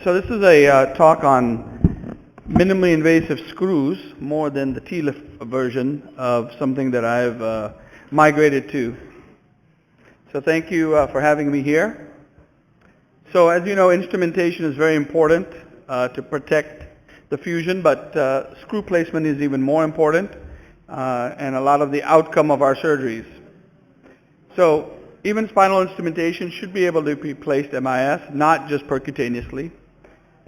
So this is a talk on minimally invasive screws, more than the TLIF version of something that I've migrated to. So thank you for having me here. So as you know, instrumentation is very important to protect the fusion, but screw placement is even more important and a lot of the outcome of our surgeries. So even spinal instrumentation should be able to be placed MIS, not just percutaneously.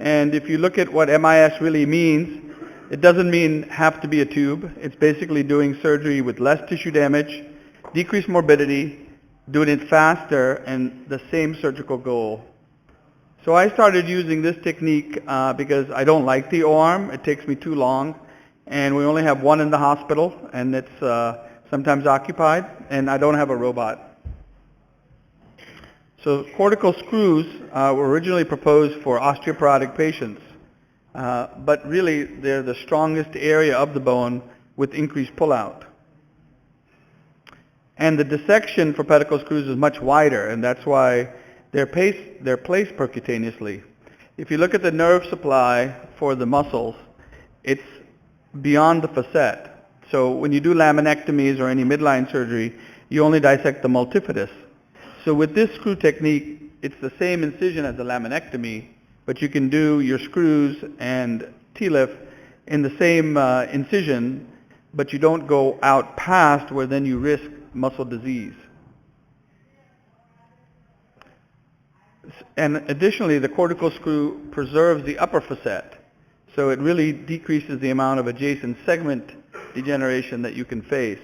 And if you look at what MIS really means, it doesn't mean have to be a tube. It's basically doing surgery with less tissue damage, decreased morbidity, doing it faster, and the same surgical goal. So I started using this technique because I don't like the O-arm. It takes me too long, and we only have one in the hospital, and it's sometimes occupied, and I don't have a robot. So cortical screws were originally proposed for osteoporotic patients, but really they're the strongest area of the bone with increased pullout. And the dissection for pedicle screws is much wider, and that's why they're placed percutaneously. If you look at the nerve supply for the muscles, it's beyond the facet. So when you do laminectomies or any midline surgery, you only dissect the multifidus. So with this screw technique, it's the same incision as a laminectomy, but you can do your screws and TLIF in the same incision, but you don't go out past where then you risk muscle disease. And additionally, the cortical screw preserves the upper facet, so it really decreases the amount of adjacent segment degeneration that you can face.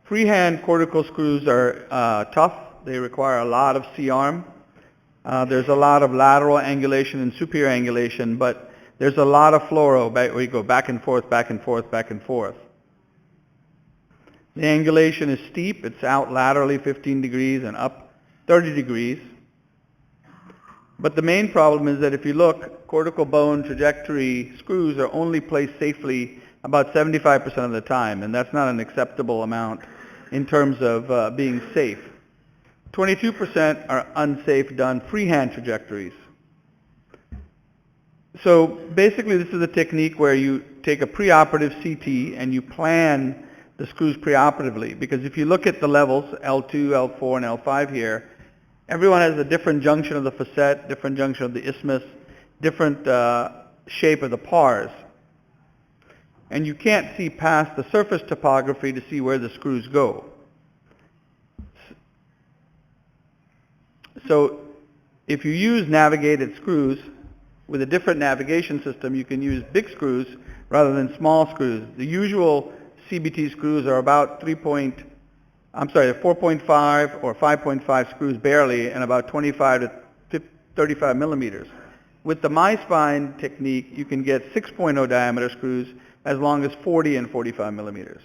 Freehand cortical screws are tough. They require a lot of C-arm. There's a lot of lateral angulation and superior angulation, but there's a lot of fluoro where you go back and forth, back and forth, back and forth. The angulation is steep. It's out laterally 15 degrees and up 30 degrees. But the main problem is that if you look, cortical bone trajectory screws are only placed safely about 75% of the time, and that's not an acceptable amount in terms of being safe. 22% are unsafe done freehand trajectories. So basically this is a technique where you take a preoperative CT and you plan the screws preoperatively, because if you look at the levels, L2, L4, and L5 here, everyone has a different junction of the facet, different junction of the isthmus, different shape of the pars. And you can't see past the surface topography to see where the screws go. So if you use navigated screws with a different navigation system, you can use big screws rather than small screws. The usual CBT screws are about 4.5 or 5.5 screws barely, and about 25 to 35 millimeters. With the MYSPINE technique, you can get 6.0 diameter screws as long as 40 and 45 millimeters.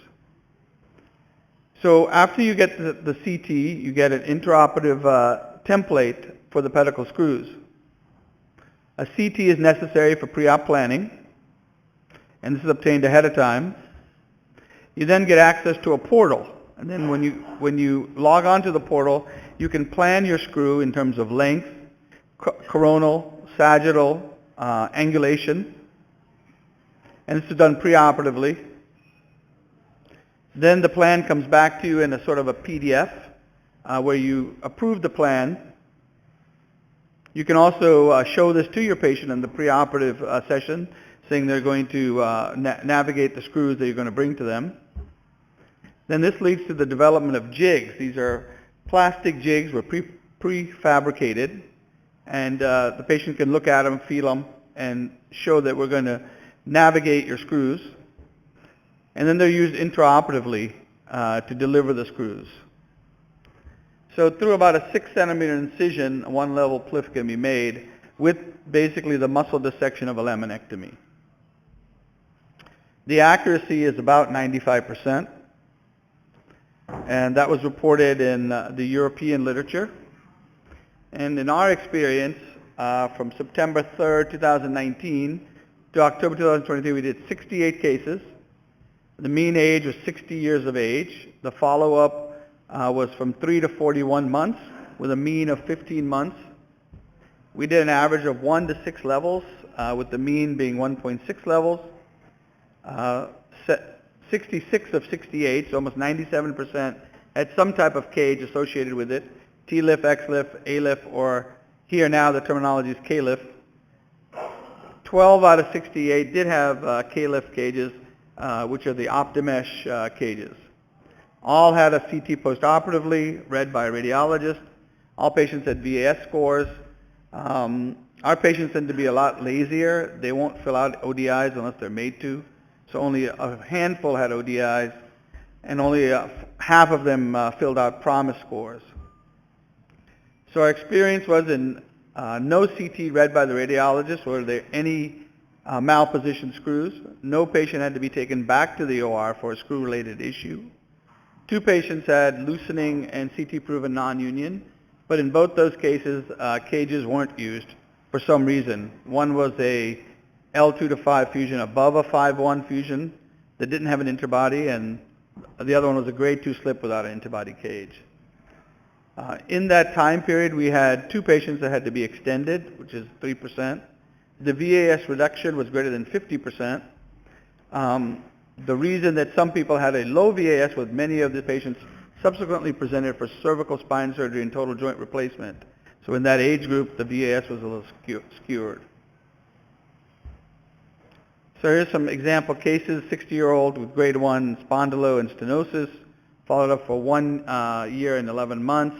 So after you get the CT, you get an intraoperative template for the pedicle screws. A CT is necessary for pre-op planning, and this is obtained ahead of time. You then get access to a portal, and then when you log on to the portal, you can plan your screw in terms of length, coronal, sagittal, angulation, and this is done preoperatively. Then the plan comes back to you in a sort of a PDF where you approve the plan. You can also show this to your patient in the preoperative session, saying they're going to navigate the screws that you're going to bring to them. Then this leads to the development of jigs. These are plastic jigs, were prefabricated, and the patient can look at them, feel them, and show that we're going to navigate your screws. And then they're used intraoperatively to deliver the screws. So through about a 6 centimeter incision, a one level PLIF can be made with basically the muscle dissection of a laminectomy. The accuracy is about 95%, and that was reported in the European literature. And in our experience, from September 3rd, 2019 to October 2023, we did 68 cases. The mean age was 60 years of age. The follow-up was from 3 to 41 months with a mean of 15 months. We did an average of 1 to 6 levels, with the mean being 1.6 levels. 66 of 68, so almost 97%, had some type of cage associated with it, TLIF, XLIF, ALIF, or here now the terminology is KLIF. 12 out of 68 did have KLIF cages, which are the Optimesh cages. All had a CT postoperatively, read by a radiologist. All patients had VAS scores. Our patients tend to be a lot lazier. They won't fill out ODIs unless they're made to. So only a handful had ODIs, and only half of them filled out PROMIS scores. So our experience was in no CT read by the radiologist. Were there any malpositioned screws? No patient had to be taken back to the OR for a screw-related issue. 2 patients had loosening and CT-proven non-union, but in both those cases, cages weren't used for some reason. One was a L2 to 5 fusion above a 5-1 fusion that didn't have an interbody, and the other one was a grade 2 slip without an interbody cage. In that time period, we had 2 patients that had to be extended, which is 3%. The VAS reduction was greater than 50%. The reason that some people had a low VAS was many of the patients subsequently presented for cervical spine surgery and total joint replacement. So in that age group, the VAS was a little skewed. So here's some example cases. 60-year-old with grade 1 spondylo and stenosis, followed up for 1 year and 11 months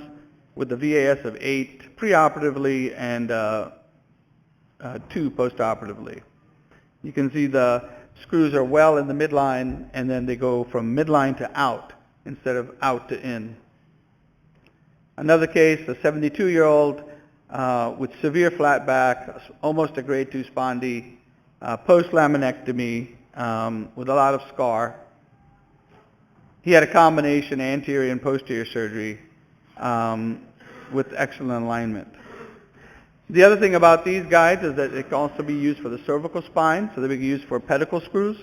with the VAS of 8 preoperatively and 2 postoperatively. You can see the screws are well in the midline, and then they go from midline to out instead of out to in. Another case, a 72-year-old with severe flat back, almost a grade 2 spondy, post-laminectomy with a lot of scar. He had a combination anterior and posterior surgery with excellent alignment. The other thing about these guides is that it can also be used for the cervical spine, so they can be used for pedicle screws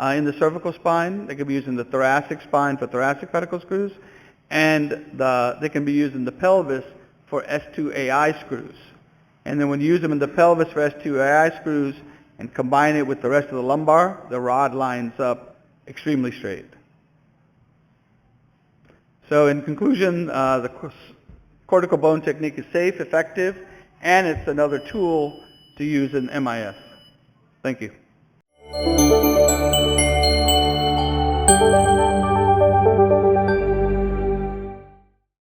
in the cervical spine. They can be used in the thoracic spine for thoracic pedicle screws, and they can be used in the pelvis for S2AI screws. And then when you use them in the pelvis for S2AI screws and combine it with the rest of the lumbar, the rod lines up extremely straight. So in conclusion, the cortical bone technique is safe, effective, and it's another tool to use in MIS. Thank you.